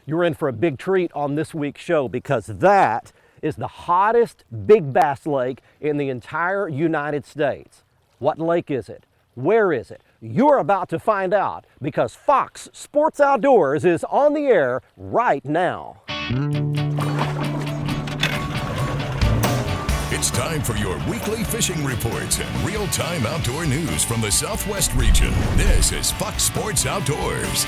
You're in for a big treat on this week's show because that is the hottest big bass lake in the entire United States. What lake is it? Where is it? You're about to find out because Fox Sports Outdoors is on the air right now. It's time for your weekly fishing reports and real-time outdoor news from the Southwest region. This is Fox Sports Outdoors.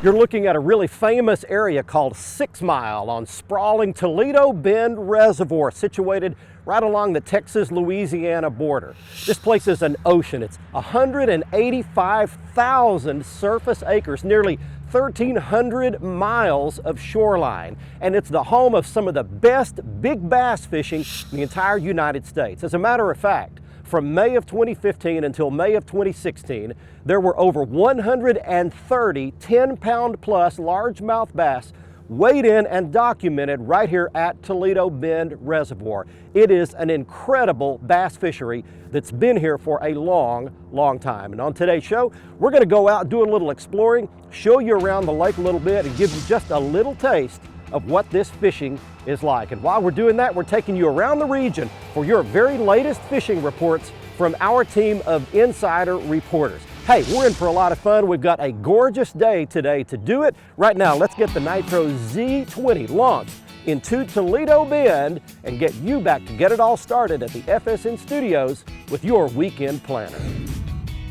You're looking at a really famous area called 6 Mile on sprawling Toledo Bend Reservoir, situated right along the Texas-Louisiana border. This place is an ocean. It's 185,000 surface acres, nearly 1,300 miles of shoreline, and it's the home of some of the best big bass fishing in the entire United States. As a matter of fact, from May of 2015 until May of 2016, there were over 130 10-pound plus largemouth bass weighed in and documented right here at Toledo Bend Reservoir. It is an incredible bass fishery that's been here for a long, long time. And on today's show, we're going to go out and do a little exploring, show you around the lake a little bit, and give you just a little taste of what this fishing is like. And while we're doing that, we're taking you around the region for your very latest fishing reports from our team of insider reporters. Hey, we're in for a lot of fun. We've got a gorgeous day today to do it. Right now, let's get the Nitro Z20 launched into Toledo Bend and get you back to get it all started at the FSN Studios with your weekend planner.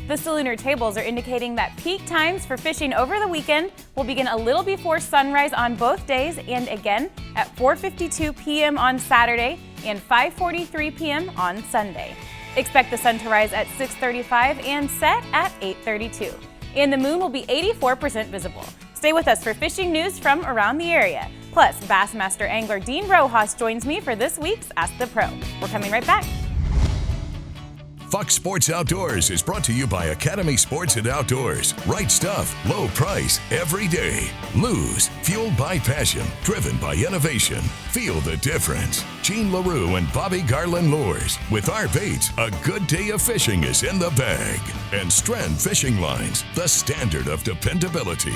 The Salooner tables are indicating that peak times for fishing over the weekend will begin a little before sunrise on both days and again at 4:52 p.m. on Saturday and 5:43 p.m. on Sunday. Expect the sun to rise at 6:35 and set at 8:32. And the moon will be 84% visible. Stay with us for fishing news from around the area. Plus, Bassmaster angler Dean Rojas joins me for this week's Ask the Pro. We're coming right back. Fox Sports Outdoors is brought to you by Academy Sports and Outdoors. Right stuff, low price, every day. Lose, fueled by passion, driven by innovation. Feel the difference. Gene LaRue and Bobby Garland Lures. With our baits, a good day of fishing is in the bag. And Strand Fishing Lines, the standard of dependability.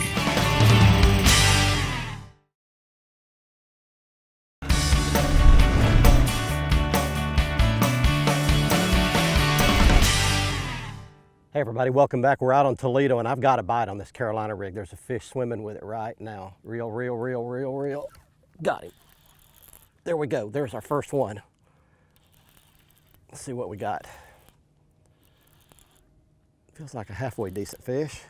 Hey everybody, welcome back. We're out on Toledo and I've got a bite on this Carolina rig. There's a fish swimming with it right now. Real. Got him. There we go. There's our first one. Let's see what we got. Feels like a halfway decent fish.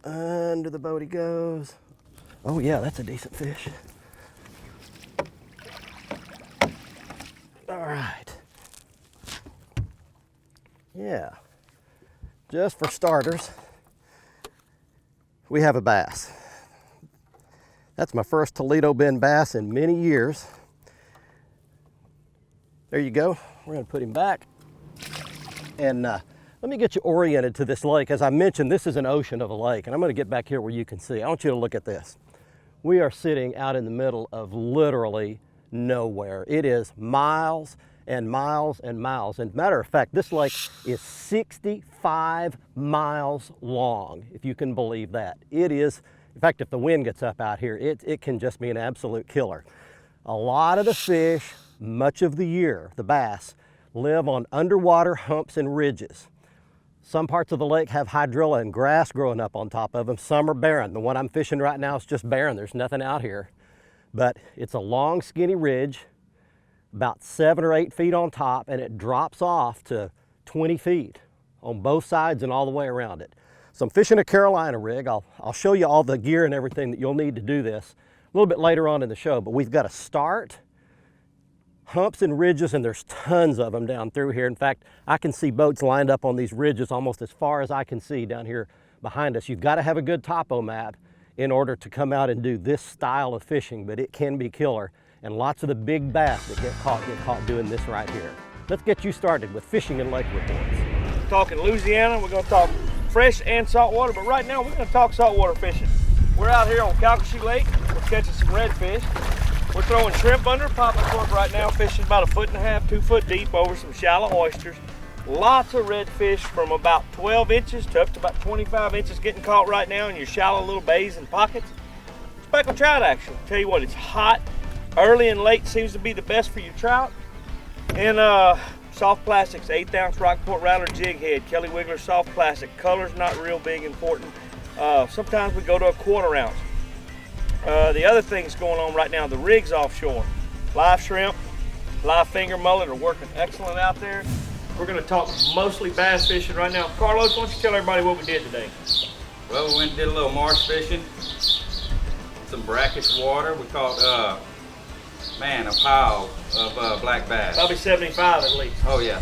Under the boat he goes. Oh yeah, that's a decent fish. All right. Yeah, just for starters, we have a bass. That's my first Toledo Bend bass in many years. There you go. We're gonna put him back. And let me get you oriented to this lake. As I mentioned, this is an ocean of a lake, and I'm gonna get back here where you can see. I want you to look at this. We are sitting out in the middle of literally nowhere. It is miles and miles and miles. And matter of fact, this lake is 65 miles long, if you can believe that. It is, in fact, if the wind gets up out here, it can just be an absolute killer. A lot of the fish, much of the year, the bass, live on underwater humps and ridges. Some parts of the lake have hydrilla and grass growing up on top of them. Some are barren. The one I'm fishing right now is just barren. There's nothing out here. But it's a long, skinny ridge, about 7 or 8 feet on top, and it drops off to 20 feet on both sides and all the way around it. So I'm fishing a Carolina rig. I'll show you all the gear and everything that you'll need to do this a little bit later on in the show, but we've got to start humps and ridges, and there's tons of them down through here. In fact, I can see boats lined up on these ridges almost as far as I can see down here behind us. You've got to have a good topo map in order to come out and do this style of fishing, but it can be killer. And lots of the big bass that get caught doing this right here. Let's get you started with fishing and lake reports. Talking Louisiana, we're going to talk fresh and saltwater, but right now we're going to talk saltwater fishing. We're out here on Calcasieu Lake. We're catching some redfish. We're throwing shrimp under a popping cork right now, fishing about 1.5 feet, 2 foot deep over some shallow oysters. Lots of redfish from about 12 inches to up to about 25 inches getting caught right now in your shallow little bays and pockets. Speckled trout action. Tell you what, it's hot. Early and late seems to be the best for your trout. And soft plastics, 1/8 ounce Rockport Rattler jig head, Kelly Wiggler soft plastic. Color's not real big important. Sometimes we go to a 1/4 ounce. The other things going on right now, the rigs offshore. Live shrimp, live finger mullet are working excellent out there. We're going to talk mostly bass fishing right now. Carlos, why don't you tell everybody what we did today? Well, we went and did a little marsh fishing, some brackish water. We caught, a pile of black bass. Probably 75 at least. Oh yeah,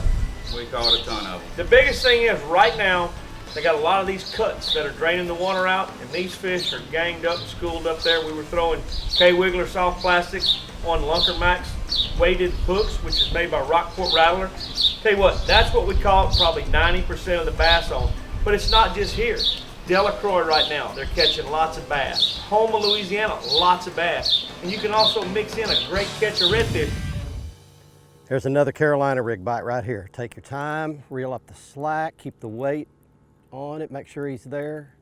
we caught a ton of them. The biggest thing is right now, they got a lot of these cuts that are draining the water out, and these fish are ganged up and schooled up there. We were throwing K Wiggler soft plastics on Lunker Max weighted hooks, which is made by Rockport Rattler. Tell you what, that's what we caught probably 90% of the bass on. But it's not just here. Delacroix right now, they're catching lots of bass. Houma, Louisiana, lots of bass. And you can also mix in a great catch of redfish. There's another Carolina rig bite right here. Take your time, reel up the slack, keep the weight on it, make sure he's there.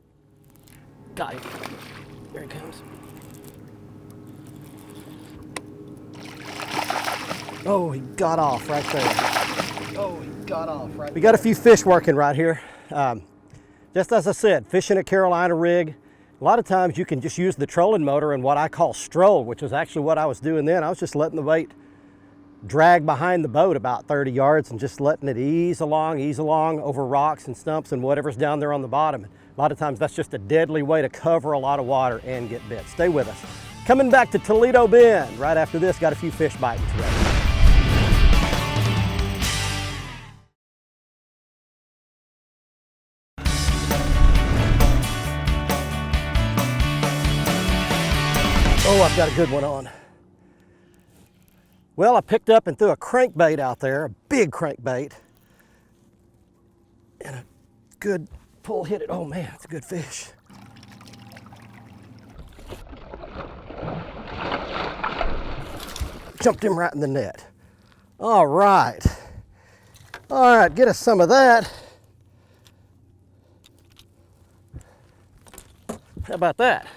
Got him. There he comes. Oh, he got off right there. Oh, he got off right there. We got a few fish working right here. Just as I said, fishing a Carolina rig, a lot of times you can just use the trolling motor and what I call stroll, which is actually what I was doing then. I was just letting the weight drag behind the boat about 30 yards and just letting it ease along over rocks and stumps and whatever's down there on the bottom. A lot of times that's just a deadly way to cover a lot of water and get bit. Stay with us. Coming back to Toledo Bend right after this, got a few fish biting today. Oh, I've got a good one on. Well, I picked up and threw a crankbait out there, a big crankbait. And a good pull hit it. Oh man, it's a good fish. Jumped him right in the net. All right. All right, get us some of that. How about that?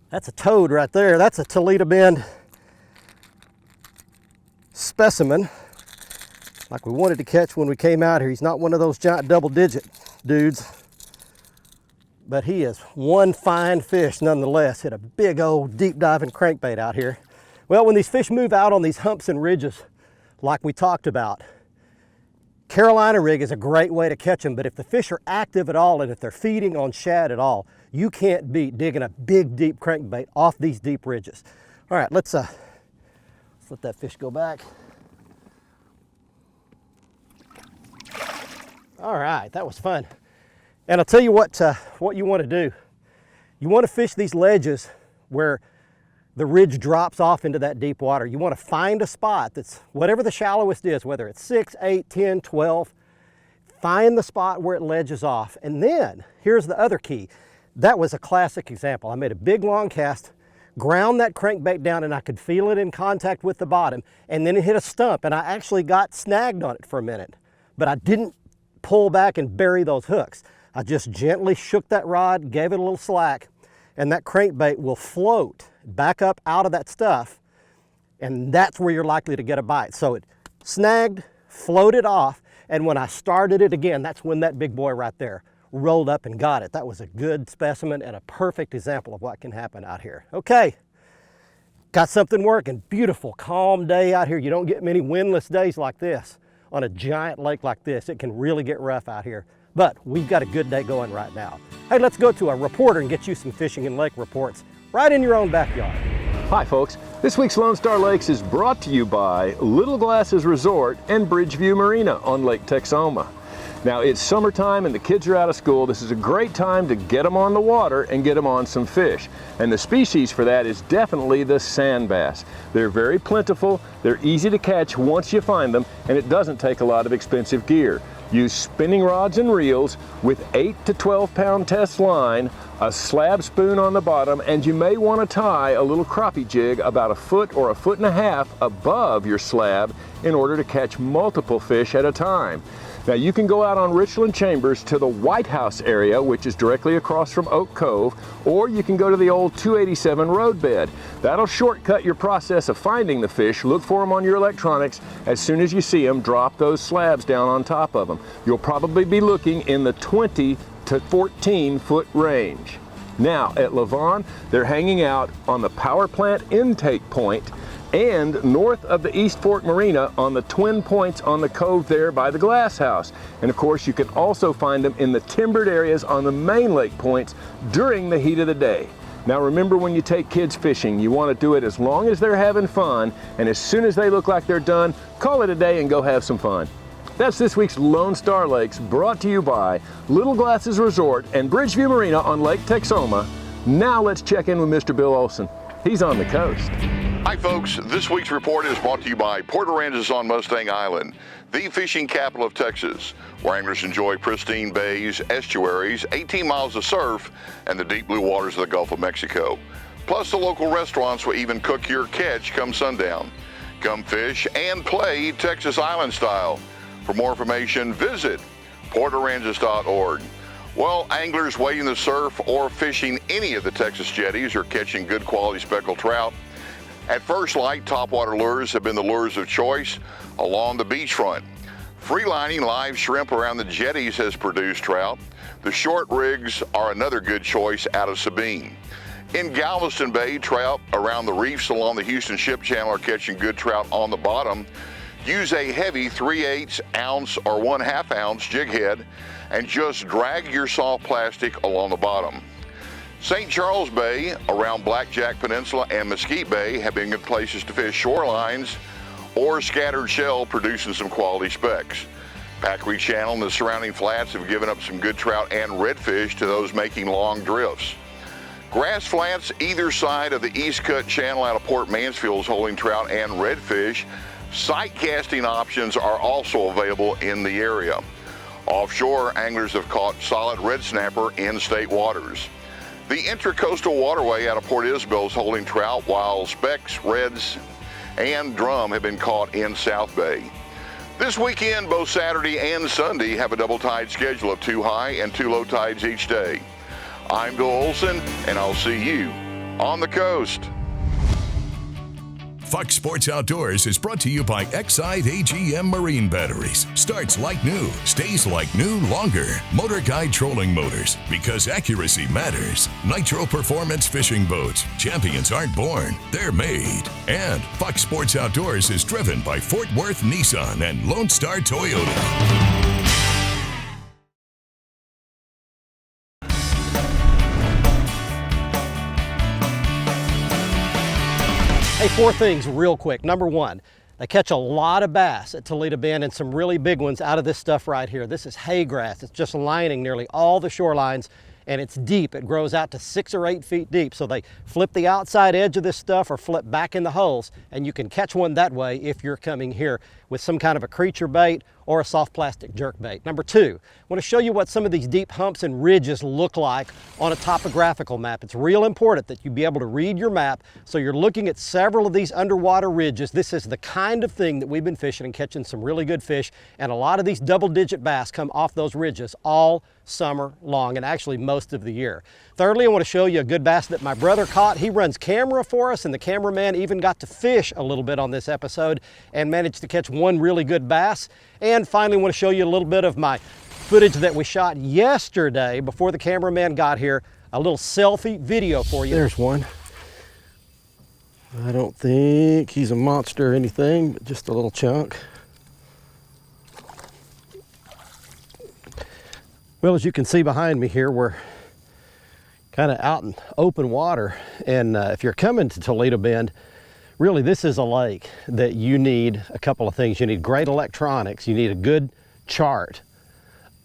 That's a toad right there. That's a Toledo Bend specimen, like we wanted to catch when we came out here. He's not one of those giant double-digit dudes, but he is one fine fish nonetheless. Hit a big old deep diving crankbait out here. Well, when these fish move out on these humps and ridges, like we talked about, Carolina rig is a great way to catch them, but if the fish are active at all and if they're feeding on shad at all, you can't beat digging a big, deep crankbait off these deep ridges. All right, let's let that fish go back. All right, that was fun. And I'll tell you what you want to do. You want to fish these ledges where the ridge drops off into that deep water. You want to find a spot that's whatever the shallowest is, whether it's 6, 8, 10, 12, find the spot where it ledges off. And then here's the other key. That was a classic example. I made a big long cast, ground that crankbait down, and I could feel it in contact with the bottom, and then it hit a stump, and I actually got snagged on it for a minute. But I didn't pull back and bury those hooks. I just gently shook that rod, gave it a little slack, and that crankbait will float back up out of that stuff, and that's where you're likely to get a bite. So it snagged, floated off, and when I started it again, that's when that big boy right there rolled up and got it. That was a good specimen and a perfect example of what can happen out here. Okay, got something working. Beautiful, calm day out here. You don't get many windless days like this on a giant lake like this. It can really get rough out here, but we've got a good day going right now. Hey, let's go to a reporter and get you some fishing and lake reports right in your own backyard. Hi folks, this week's Lone Star Lakes is brought to you by Little Glasses Resort and Bridgeview Marina on Lake Texoma. Now it's summertime and the kids are out of school. This is a great time to get them on the water and get them on some fish. And the species for that is definitely the sand bass. They're very plentiful, they're easy to catch once you find them, and it doesn't take a lot of expensive gear. Use spinning rods and reels with 8 to 12 pound test line, a slab spoon on the bottom, and you may want to tie a little crappie jig about 1 foot or 1.5 feet above your slab in order to catch multiple fish at a time. Now you can go out on Richland Chambers to the White House area, which is directly across from Oak Cove, or you can go to the old 287 roadbed. That'll shortcut your process of finding the fish. Look for them on your electronics. As soon as you see them, drop those slabs down on top of them. You'll probably be looking in the 20 to 14 foot range. Now at Lavon, they're hanging out on the power plant intake point and north of the East Fork Marina on the twin points on the cove there by the glass house. And of course you can also find them in the timbered areas on the main lake points during the heat of the day. Now remember, when you take kids fishing, you want to do it as long as they're having fun, and as soon as they look like they're done, call it a day and go have some fun. That's this week's Lone Star Lakes, brought to you by Little Glasses Resort and Bridgeview Marina on Lake Texoma. Now let's check in with Mr. Bill Olson. He's on the coast. Hi folks, this week's report is brought to you by Port Aransas on Mustang Island, the fishing capital of Texas, where anglers enjoy pristine bays, estuaries, 18 miles of surf, and the deep blue waters of the Gulf of Mexico. Plus the local restaurants will even cook your catch come sundown. Come fish and play Texas Island style. For more information, visit portaransas.org. Well, anglers wading the surf or fishing any of the Texas jetties are catching good quality speckled trout. At first light, topwater lures have been the lures of choice along the beachfront. Freelining live shrimp around the jetties has produced trout. The short rigs are another good choice out of Sabine. In Galveston Bay, trout around the reefs along the Houston Ship Channel are catching good trout on the bottom. Use a heavy 3/8 ounce or 1/2 ounce jig head and just drag your soft plastic along the bottom. St. Charles Bay, around Blackjack Peninsula, and Mesquite Bay have been good places to fish shorelines or scattered shell, producing some quality specks. Packery Channel and the surrounding flats have given up some good trout and redfish to those making long drifts. Grass flats either side of the East Cut Channel out of Port Mansfield is holding trout and redfish. Sight casting options are also available in the area. Offshore, anglers have caught solid red snapper in state waters. The Intracoastal Waterway out of Port Isabel is holding trout, while specks, reds, and drum have been caught in South Bay. This weekend, both Saturday and Sunday have a double tide schedule of 2 high and 2 low tides each day. I'm Bill Olson, and I'll see you on the coast. Fox Sports Outdoors is brought to you by Excite AGM Marine Batteries. Starts like new, stays like new longer. Motor Guide Trolling Motors, because accuracy matters. Nitro Performance Fishing Boats. Champions aren't born, they're made. And Fox Sports Outdoors is driven by Fort Worth Nissan and Lone Star Toyota. Hey, 4 things real quick. Number 1, they catch a lot of bass at Toledo Bend, and some really big ones out of this stuff right here. This is hay grass. It's just lining nearly all the shorelines, and it's deep. It grows out to 6 or 8 feet deep. So they flip the outside edge of this stuff or flip back in the holes, and you can catch one that way if you're coming here with some kind of a creature bait or a soft plastic jerk bait. Number 2, I want to show you what some of these deep humps and ridges look like on a topographical map. It's real important that you be able to read your map, so you're looking at several of these underwater ridges. This is the kind of thing that we've been fishing and catching some really good fish, and a lot of these double-digit bass come off those ridges all summer long, and actually most of the year. Thirdly, I want to show you a good bass that my brother caught. He runs camera for us, and the cameraman even got to fish a little bit on this episode and managed to catch one really good bass. And finally, I want to show you a little bit of my footage that we shot yesterday before the cameraman got here. A little selfie video for you. There's one. I don't think he's a monster or anything, but just a little chunk. Well, as you can see behind me here, we're kind of out in open water. And if you're coming to Toledo Bend, really this is a lake that you need a couple of things. You need great electronics. You need a good chart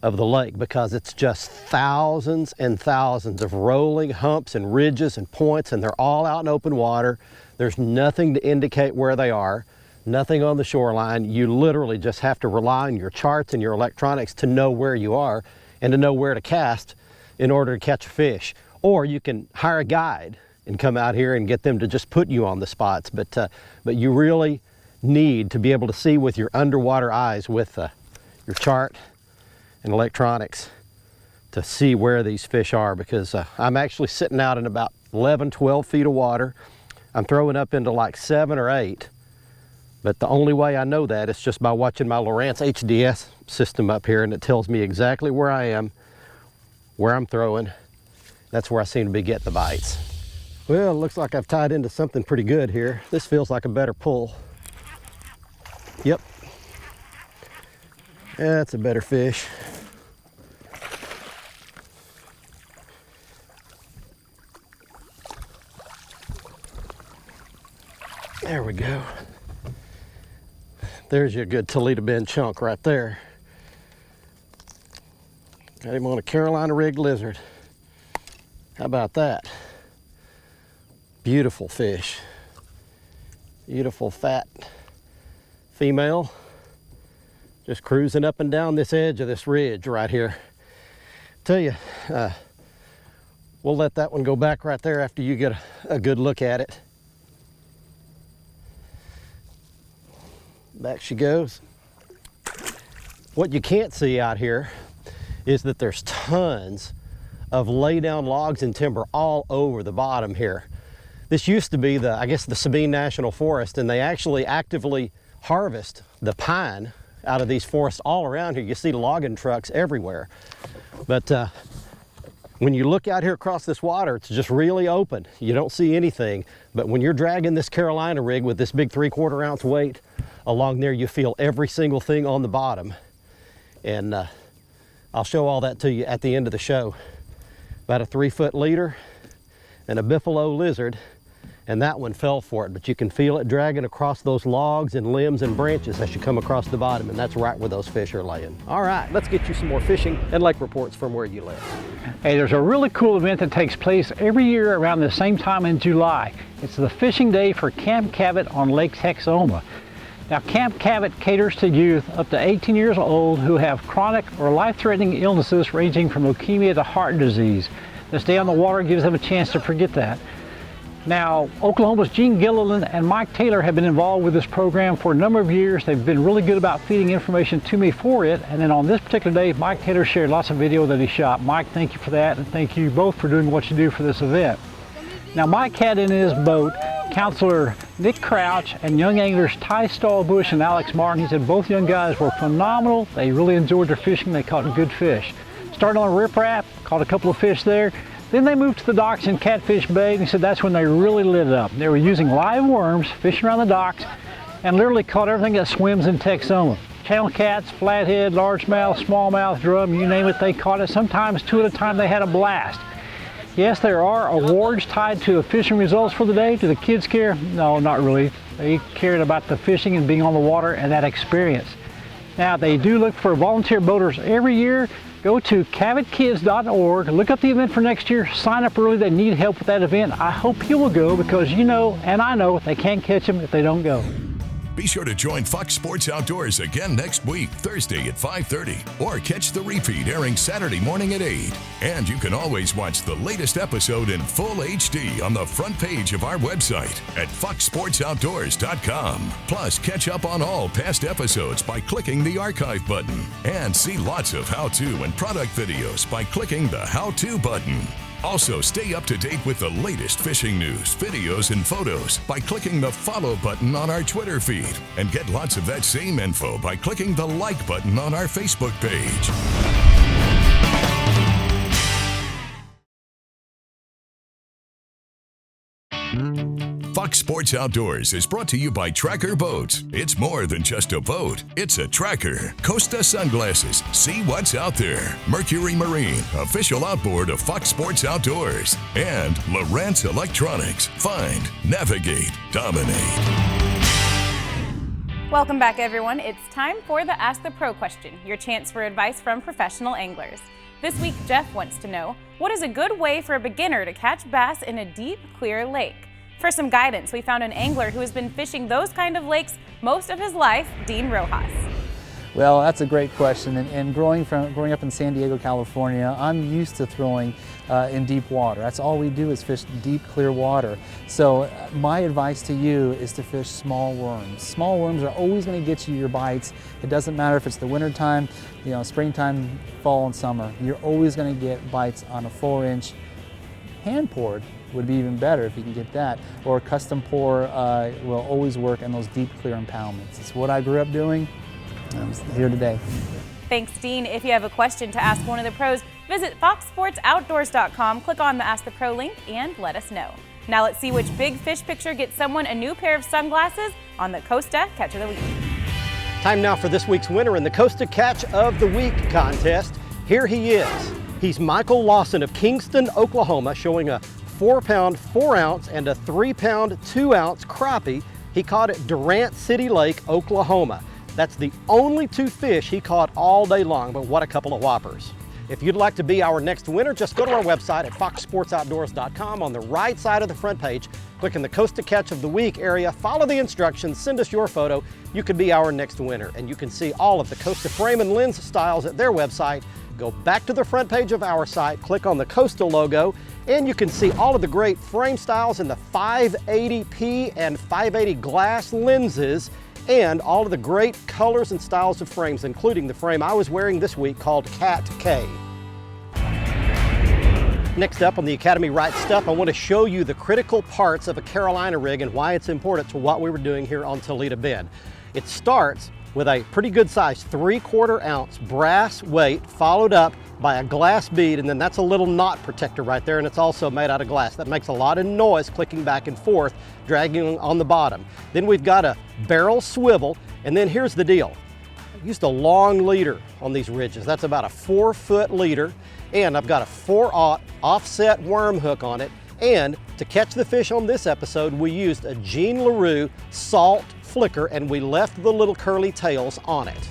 of the lake, because it's just thousands and thousands of rolling humps and ridges and points, and they're all out in open water. There's nothing to indicate where they are. nothing on the shoreline. You literally just have to rely on your charts and your electronics to know where you are and to know where to cast in order to catch a fish. Or you can hire a guide and come out here and get them to just put you on the spots. But you really need to be able to see with your underwater eyes with your chart and electronics to see where these fish are, because I'm actually sitting out in about 11, 12 feet of water. I'm throwing up into like 7 or 8, but the only way I know that is just by watching my Lowrance HDS system up here, and it tells me exactly where I am, where I'm throwing. That's where I seem to be getting the bites. Well, it looks like I've tied into something pretty good here. This feels like a better pull. Yep, that's a better fish. There we go. There's your good Toledo Bend chunk right there. Got him on a Carolina rigged lizard. How about that? Beautiful fish. Beautiful fat female. Just cruising up and down this edge of this ridge right here. Tell you, we'll let that one go back right there after you get a good look at it. Back she goes. What you can't see out here is that there's tons of lay down logs and timber all over the bottom here. This used to be I guess the Sabine National Forest, and they actually actively harvest the pine out of these forests all around here. You see logging trucks everywhere. But when you look out here across this water, it's just really open. You don't see anything. But when you're dragging this Carolina rig with this big 3/4 ounce weight along there, you feel every single thing on the bottom. And I'll show all that to you at the end of the show. About a 3-foot leader and a biffalo lizard, and that one fell for it, but you can feel it dragging across those logs and limbs and branches as you come across the bottom, and that's right where those fish are laying. All right, let's get you some more fishing and lake reports from where you live. Hey, there's a really cool event that takes place every year around the same time in July. It's the fishing day for Camp Cabot on Lake Texoma. Now, Camp Cabot caters to youth up to 18 years old who have chronic or life-threatening illnesses ranging from leukemia to heart disease. This day on the water gives them a chance to forget that. Now, Oklahoma's Gene Gilliland and Mike Taylor have been involved with this program for a number of years. They've been really good about feeding information to me for it. And then on this particular day, Mike Taylor shared lots of video that he shot. Mike, thank you for that, and thank you both for doing what you do for this event. Now, Mike had in his boat Counselor Nick Crouch and young anglers Ty Stahlbush and Alex Martin. He said both young guys were phenomenal. They really enjoyed their fishing. They caught good fish. Started on a riprap, caught a couple of fish there. Then they moved to the docks in Catfish Bay, and he said that's when they really lit it up. They were using live worms, fishing around the docks, and literally caught everything that swims in Texoma. Channel cats, flathead, largemouth, smallmouth, drum, you name it, they caught it. Sometimes 2 at a time. They had a blast. Yes, there are awards tied to the fishing results for the day. Do the kids care? No, not really. They cared about the fishing and being on the water and that experience. Now, they do look for volunteer boaters every year. Go to cabotkids.org, look up the event for next year, sign up early. They need help with that event. I hope you will go, because you know, and I know, they can't catch them if they don't go. Be sure to join Fox Sports Outdoors again next week, Thursday at 5:30, or catch the repeat airing Saturday morning at 8. And you can always watch the latest episode in full HD on the front page of our website at foxsportsoutdoors.com. Plus, catch up on all past episodes by clicking the archive button, and see lots of how-to and product videos by clicking the how-to button. Also, stay up to date with the latest fishing news, videos, and photos by clicking the follow button on our Twitter feed, and get lots of that same info by clicking the like button on our Facebook page. Fox Sports Outdoors is brought to you by Tracker Boats. It's more than just a boat, it's a tracker. Costa Sunglasses, see what's out there. Mercury Marine, official outboard of Fox Sports Outdoors. And Lowrance Electronics, find, navigate, dominate. Welcome back, everyone. It's time for the Ask the Pro question, your chance for advice from professional anglers. This week, Jeff wants to know, what is a good way for a beginner to catch bass in a deep, clear lake? For some guidance, we found an angler who has been fishing those kind of lakes most of his life, Dean Rojas. Well, that's a great question. And growing up in San Diego, California, I'm used to throwing in deep water. That's all we do is fish deep, clear water. So my advice to you is to fish small worms. Small worms are always going to get you your bites. It doesn't matter if it's the winter time, springtime, fall, and summer. You're always going to get bites on a 4-inch. Hand poured would be even better if you can get that. Or custom pour will always work on those deep, clear impoundments. It's what I grew up doing. I'm here today. Thanks, Dean. If you have a question to ask one of the pros, visit foxsportsoutdoors.com, click on the Ask the Pro link, and let us know. Now let's see which big fish picture gets someone a new pair of sunglasses on the Costa Catch of the Week. Time now for this week's winner in the Costa Catch of the Week contest. Here he is. He's Michael Lawson of Kingston, Oklahoma, showing a 4-pound 4-ounce and a 3-pound 2-ounce crappie he caught at Durant City Lake, Oklahoma. That's the only 2 fish he caught all day long, but what a couple of whoppers. If you'd like to be our next winner, just go to our website at foxsportsoutdoors.com. On the right side of the front page, click in the Costa Catch of the Week area, follow the instructions, send us your photo. You could be our next winner. And you can see all of the Costa frame and lens styles at their website. Go back to the front page of our site, click on the Costa logo, and you can see all of the great frame styles in the 580p and 580 glass lenses, and all of the great colors and styles of frames, including the frame I was wearing this week called Cat K. Next up on the Academy Right Stuff, I want to show you the critical parts of a Carolina rig and why it's important to what we were doing here on Toledo Bend. It starts with a pretty good size 3/4 ounce brass weight, followed up by a glass bead, and then that's a little knot protector right there, and it's also made out of glass. That makes a lot of noise clicking back and forth, dragging on the bottom. Then we've got a barrel swivel, and then here's the deal. I used a long leader on these ridges. That's about a 4-foot leader, and I've got a 4/0 offset worm hook on it. And to catch the fish on this episode, we used a Jean LaRue salt flicker, and we left the little curly tails on it.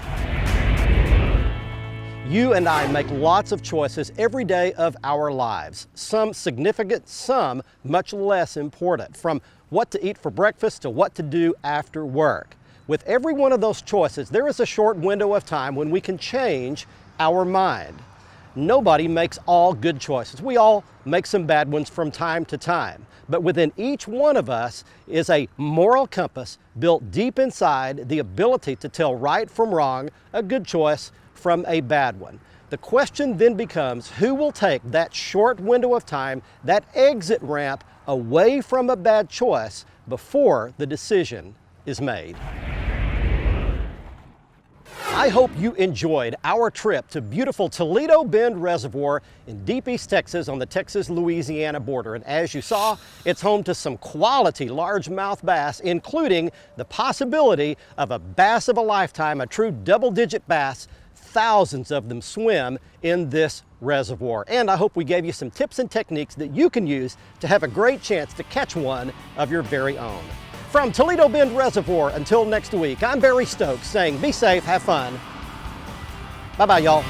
You and I make lots of choices every day of our lives. Some significant, some much less important, from what to eat for breakfast to what to do after work. With every one of those choices, there is a short window of time when we can change our mind. Nobody makes all good choices. We all make some bad ones from time to time. But within each one of us is a moral compass built deep inside the ability to tell right from wrong, a good choice from a bad one. The question then becomes, who will take that short window of time, that exit ramp away from a bad choice before the decision is made? I hope you enjoyed our trip to beautiful Toledo Bend Reservoir in deep East Texas on the Texas-Louisiana border. And as you saw, it's home to some quality largemouth bass, including the possibility of a bass of a lifetime, a true double-digit bass. Thousands of them swim in this reservoir. And I hope we gave you some tips and techniques that you can use to have a great chance to catch one of your very own. From Toledo Bend Reservoir, until next week, I'm Barry Stokes saying be safe, have fun. Bye-bye, y'all.